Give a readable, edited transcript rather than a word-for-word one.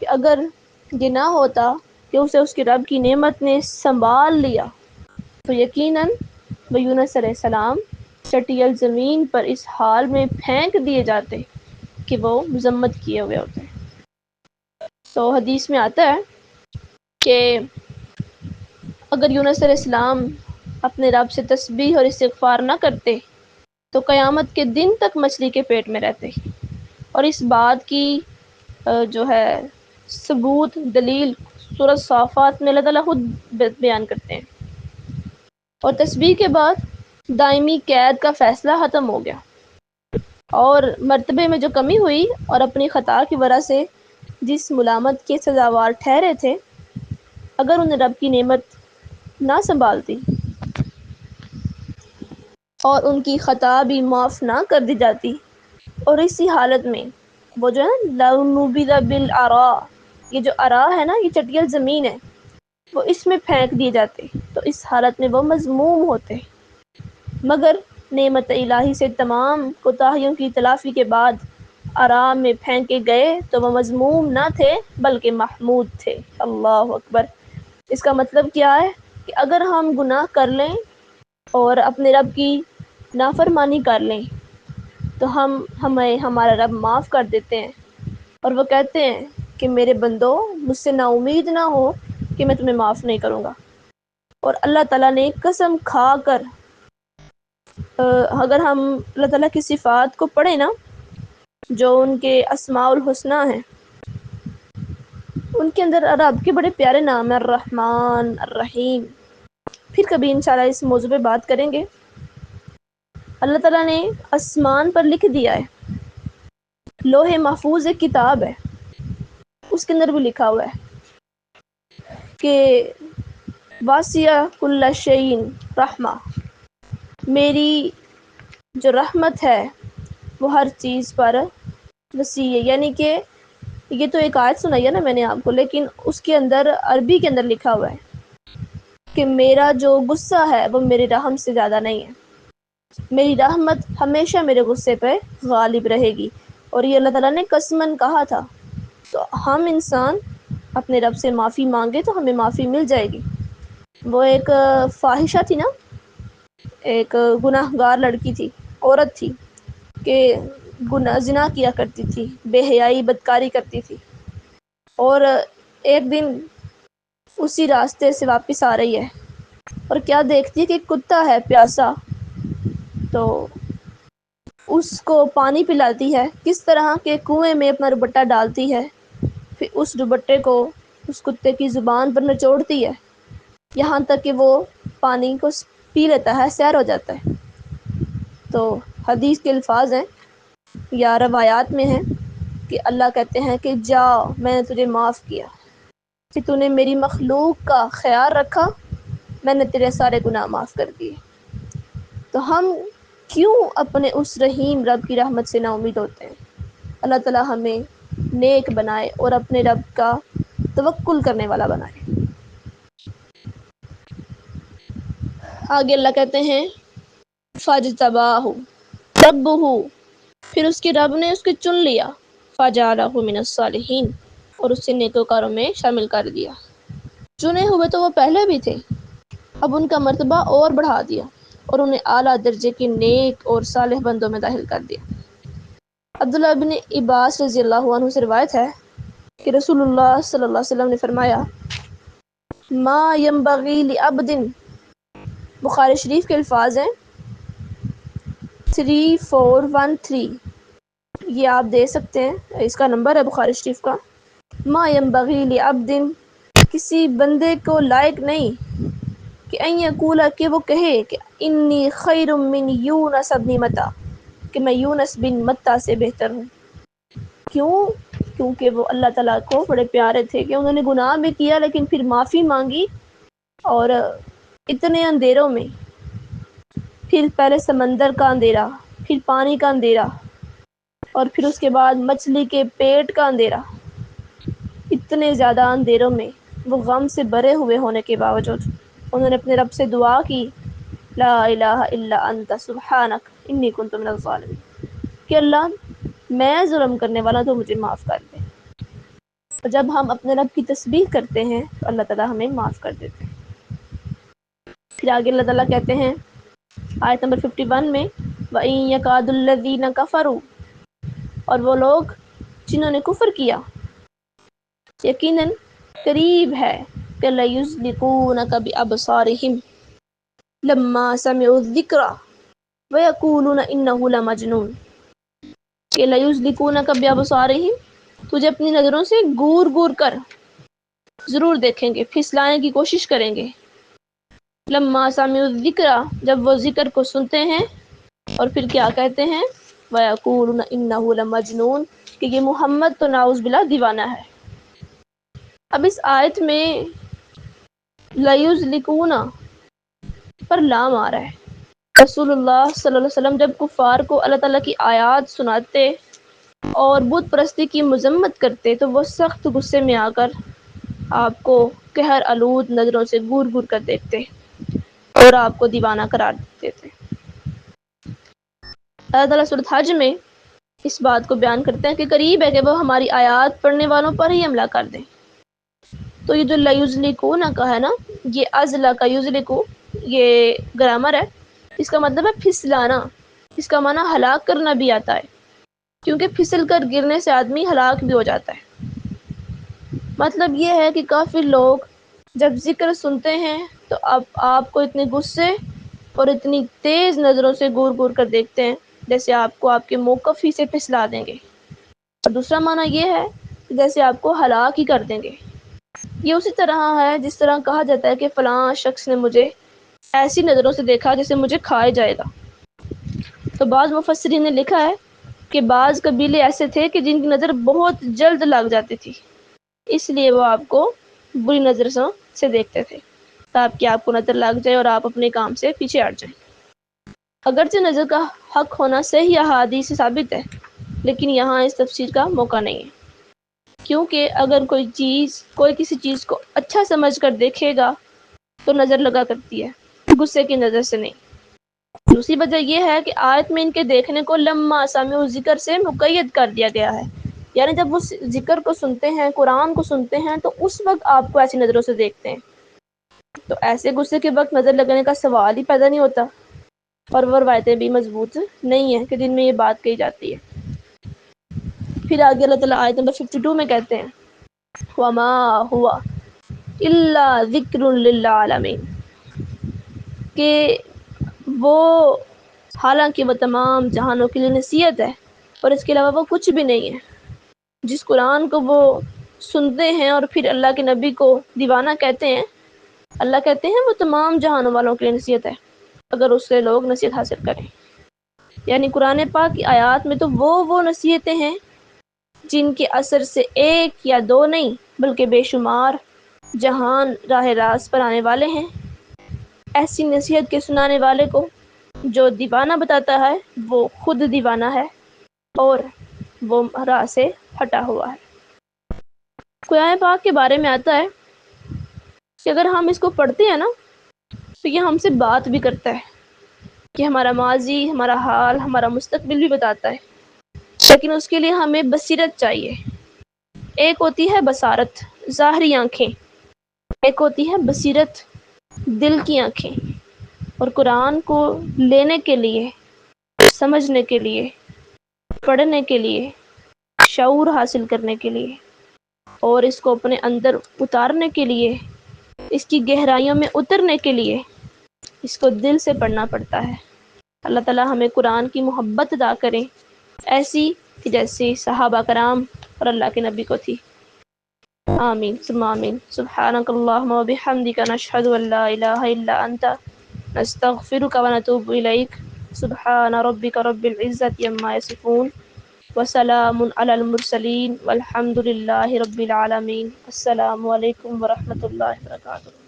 کہ اگر یہ نہ ہوتا کہ اسے اس کے رب کی نعمت نے سنبھال لیا تو یقیناً وہ یونس علیہ السلام چٹیل زمین پر اس حال میں پھینک دیے جاتے کہ وہ مذمت کیے ہوئے ہوتے. تو حدیث میں آتا ہے کہ اگر یونس علیہ السلام اپنے رب سے تسبیح اور استغفار نہ کرتے تو قیامت کے دن تک مچھلی کے پیٹ میں رہتے. اور اس بات کی جو ہے ثبوت دلیل سورۃ صافات میں اللہ تعالیٰ خود بیان کرتے ہیں. اور تسبیح کے بعد دائمی قید کا فیصلہ ختم ہو گیا اور مرتبے میں جو کمی ہوئی اور اپنی خطا کی وجہ سے جس ملامت کے سزاوار ٹھہرے تھے اگر انہیں رب کی نعمت نہ سنبھالتی اور ان کی خطا بھی معاف نہ کر دی جاتی اور اسی حالت میں وہ جو ہے لَوْ نُبِذَ بِالْعَرَاءِ، یہ جو عرا ہے نا، یہ چٹیل زمین ہے، وہ اس میں پھینک دیے جاتے تو اس حالت میں وہ مذموم ہوتے. مگر نعمت الہی سے تمام کوتاہیوں کی تلافی کے بعد آرام میں پھینکے گئے تو وہ مذموم نہ تھے بلکہ محمود تھے. اللہ اکبر. اس کا مطلب کیا ہے کہ اگر ہم گناہ کر لیں اور اپنے رب کی نافرمانی کر لیں تو ہمیں ہمارا رب معاف کر دیتے ہیں اور وہ کہتے ہیں کہ میرے بندو مجھ سے نا امید نہ ہو کہ میں تمہیں معاف نہیں کروں گا. اور اللہ تعالیٰ نے قسم کھا کر اگر ہم اللہ تعالیٰ کی صفات کو پڑھیں نا جو ان کے اسماء الحسنی ہیں ان کے اندر رب کے بڑے پیارے نام ہیں، الرحمن الرحیم. پھر کبھی انشاءاللہ اس موضوع پہ بات کریں گے. اللہ تعالیٰ نے آسمان پر لکھ دیا ہے، لوح محفوظ ایک کتاب ہے، اس کے اندر بھی لکھا ہوا ہے کہ واسع کل شیء رحمہ، میری جو رحمت ہے وہ ہر چیز پر وسیع ہے. یعنی کہ یہ تو ایک آیت سنائی ہے نا میں نے آپ کو، لیکن اس کے اندر عربی کے اندر لکھا ہوا ہے کہ میرا جو غصہ ہے وہ میری رحم سے زیادہ نہیں ہے، میری رحمت ہمیشہ میرے غصے پہ غالب رہے گی. اور یہ اللہ تعالیٰ نے قسماً کہا تھا. تو ہم انسان اپنے رب سے معافی مانگے تو ہمیں معافی مل جائے گی. وہ ایک فاحشہ تھی نا، ایک گناہ گار لڑکی تھی، عورت تھی کہ زنا کیا کرتی تھی، بے حیائی بدکاری کرتی تھی. اور ایک دن اسی راستے سے واپس آ رہی ہے اور کیا دیکھتی ہے کہ ایک کتا ہے پیاسا، تو اس کو پانی پلاتی ہے. کس طرح کہ کنویں میں اپنا دوپٹہ ڈالتی ہے، پھر اس دوپٹے کو اس کتے کی زبان پر نچوڑتی ہے یہاں تک کہ وہ پانی کو پی لیتا ہے، سیر ہو جاتا ہے. تو حدیث کے الفاظ ہیں یا روایات میں ہیں کہ اللہ کہتے ہیں کہ جا، میں نے تجھے معاف کیا کہ تو نے میری مخلوق کا خیال رکھا، میں نے تیرے سارے گناہ معاف کر دیے. تو ہم کیوں اپنے اس رحیم رب کی رحمت سے نا امید ہوتے ہیں؟ اللہ تعالیٰ ہمیں نیک بنائے اور اپنے رب کا توکل کرنے والا بنائے. آگے اللہ کہتے ہیں فاجتباہ ربہ، پھر اس کے رب نے اس کو چن لیا، فجعلہ من الصالحین، اور اسے نیکوکاروں میں شامل کر دیا. چنے ہوئے تو وہ پہلے بھی تھے، اب ان کا مرتبہ اور بڑھا دیا اور انہیں اعلیٰ درجے کے نیک اور صالح بندوں میں داخل کر دیا. عبداللہ بن عباس رضی اللہ عنہ سے روایت ہے کہ رسول اللہ صلی اللہ علیہ وسلم نے فرمایا ما ينبغي لعبد، بخاری شریف کے الفاظ ہیں 3413، یہ آپ دے سکتے ہیں، اس کا نمبر ہے بخاری شریف کا. ما ينبغي لعبد، کسی بندے کو لائق نہیں کہ ان یقول، کہ وہ کہے کہ انی خیر من یونس بن متی، کہ میں یونس بن متی سے بہتر ہوں. کیوں؟ کیونکہ وہ اللہ تعالیٰ کو بڑے پیارے تھے کہ انہوں نے گناہ بھی کیا لیکن پھر معافی مانگی، اور اتنے اندھیروں میں، پھر پہلے سمندر کا اندھیرا، پھر پانی کا اندھیرا، اور پھر اس کے بعد مچھلی کے پیٹ کا اندھیرا، اتنے زیادہ اندھیروں میں وہ غم سے بھرے ہوئے ہونے کے باوجود انہوں نے اپنے رب سے دعا کی لا الہ الا انت سبحانک انی کنت من الظالمین، کہ اللہ میں ظلم کرنے والا تو مجھے معاف کر دے. اور جب ہم اپنے رب کی تسبیح کرتے ہیں تو اللہ تعالیٰ ہمیں معاف کر دیتے ہیں۔ پھر آگے اللہ تعالیٰ کہتے ہیں آیت نمبر 51 میں وَإِن يَكَادُ الَّذِينَ كَفَرُوا، اور وہ لوگ جنہوں نے کفر کیا یقیناً قریب ہے کہ لَيُزْلِقُونَكَ بِأَبْصَارِهِمْ لَمَّا سَمِعُوا الذِّكْرَ وَيَقُولُونَ إِنَّهُ لَمَجْنُونٌ، کہ لَيُزْلِقُونَكَ بِأَبْصَارِهِمْ، تجھے اپنی نظروں سے گور گور کر ضرور دیکھیں گے، پھسلانے کی کوشش کریں گے۔ لما سمعوا الذکر، جب وہ ذکر کو سنتے ہیں اور پھر کیا کہتے ہیں وَيَقُولُونَ إِنَّهُ لَمَجْنُونٌ، کہ یہ محمد تو نعوذ باللہ دیوانہ ہے۔ اب اس آیت میں لَيُزْلِقُونَ پر لام آ رہا ہے۔ رسول اللہ صلی اللہ علیہ وسلم جب کفار کو اللہ تعالیٰ کی آیات سناتے اور بت پرستی کی مذمت کرتے تو وہ سخت غصے میں آ کر آپ کو قہر آلود نظروں سے گور گور کر دیکھتے اور آپ کو دیوانہ قرار دیتے تھے۔ اللہ تعالیٰ سورۃ حج میں اس بات کو بیان کرتے ہیں کہ قریب ہے کہ وہ ہماری آیات پڑھنے والوں پر ہی حملہ کر دیں۔ تو یہ جو لَيُزْلِقُونَ کا ہے نا، یہ ازلا کا یزلکو یہ گرامر ہے، اس کا مطلب ہے پھسلانا، اس کا معنی ہلاک کرنا بھی آتا ہے، کیونکہ پھسل کر گرنے سے آدمی ہلاک بھی ہو جاتا ہے۔ مطلب یہ ہے کہ کافی لوگ جب ذکر سنتے ہیں تو اب آپ کو اتنے غصے اور اتنی تیز نظروں سے گور گور کر دیکھتے ہیں جیسے آپ کو آپ کے موقف ہی سے پھسلا دیں گے، اور دوسرا معنی یہ ہے کہ جیسے آپ کو ہلاک ہی کر دیں گے۔ یہ اسی طرح ہے جس طرح کہا جاتا ہے کہ فلاں شخص نے مجھے ایسی نظروں سے دیکھا جیسے مجھے کھائے جائے گا۔ تو بعض مفسرین نے لکھا ہے کہ بعض قبیلے ایسے تھے کہ جن کی نظر بہت جلد لگ جاتی تھی، اس لیے وہ آپ کو بری نظر سے دیکھتے تھے تاکہ آپ کو نظر لگ جائے اور آپ اپنے کام سے پیچھے ہٹ جائیں۔ اگرچہ نظر کا حق ہونا صحیح احادیث سے ثابت ہے، لیکن یہاں اس تفسیر کا موقع نہیں ہے، کیونکہ اگر کوئی کسی چیز کو اچھا سمجھ کر دیکھے گا تو نظر لگا کرتی ہے، غصے کی نظر سے نہیں۔ دوسری وجہ یہ ہے کہ آیت میں ان کے دیکھنے کو لما سمعوا ذکر سے مقید کر دیا گیا ہے، یعنی جب وہ ذکر کو سنتے ہیں، قرآن کو سنتے ہیں، تو اس وقت آپ کو ایسی نظروں سے دیکھتے ہیں، تو ایسے غصے کے وقت نظر لگانے کا سوال ہی پیدا نہیں ہوتا، اور وہ روایتیں بھی مضبوط نہیں ہیں کہ جن میں یہ بات کہی جاتی ہے۔ پھر آگے اللہ تعالیٰ آیت نمبر 52 میں کہتے ہیں وَمَا هُوَ إِلَّا ذِكْرٌ لِلْعَالَمِينَ، کہ وہ حالانکہ وہ تمام جہانوں کے لیے نصیحت ہے اور اس کے علاوہ وہ کچھ بھی نہیں ہے۔ جس قرآن کو وہ سنتے ہیں اور پھر اللہ کے نبی کو دیوانہ کہتے ہیں، اللہ کہتے ہیں وہ تمام جہانوں والوں کے لیے نصیحت ہے اگر اس سے لوگ نصیحت حاصل کریں۔ یعنی قرآن پاک کی آیات میں تو وہ نصیحتیں ہیں جن کے اثر سے ایک یا دو نہیں بلکہ بے شمار جہان راہ راست پر آنے والے ہیں۔ ایسی نصیحت کے سنانے والے کو جو دیوانہ بتاتا ہے وہ خود دیوانہ ہے اور وہ راہ سے ہٹا ہوا ہے۔ قرآن پاک کے بارے میں آتا ہے کہ اگر ہم اس کو پڑھتے ہیں نا تو یہ ہم سے بات بھی کرتا ہے، کہ ہمارا ماضی، ہمارا حال، ہمارا مستقبل بھی بتاتا ہے، لیکن اس کے لیے ہمیں بصیرت چاہیے۔ ایک ہوتی ہے بصارت، ظاہری آنکھیں، ایک ہوتی ہے بصیرت، دل کی آنکھیں۔ اور قرآن کو لینے کے لیے، سمجھنے کے لیے، پڑھنے کے لیے، شعور حاصل کرنے کے لیے اور اس کو اپنے اندر اتارنے کے لیے، اس کی گہرائیوں میں اترنے کے لیے اس کو دل سے پڑھنا پڑتا ہے۔ اللہ تعالیٰ ہمیں قرآن کی محبت عطا کرے، ایسی کہ جیسی صحابہ کرام اور اللہ کے نبی کو تھی۔ آمین ثم آمین۔ سبحانک اللہم و بحمدک، نشہد ان لا الہ الا انت، نستغفرک و نتوب الیک۔ سبحان ربک رب العزة عما یصفون، وسلام علی المرسلین، والحمد للہ رب العالمین۔ السلام علیکم ورحمۃ اللہ وبرکاتہ۔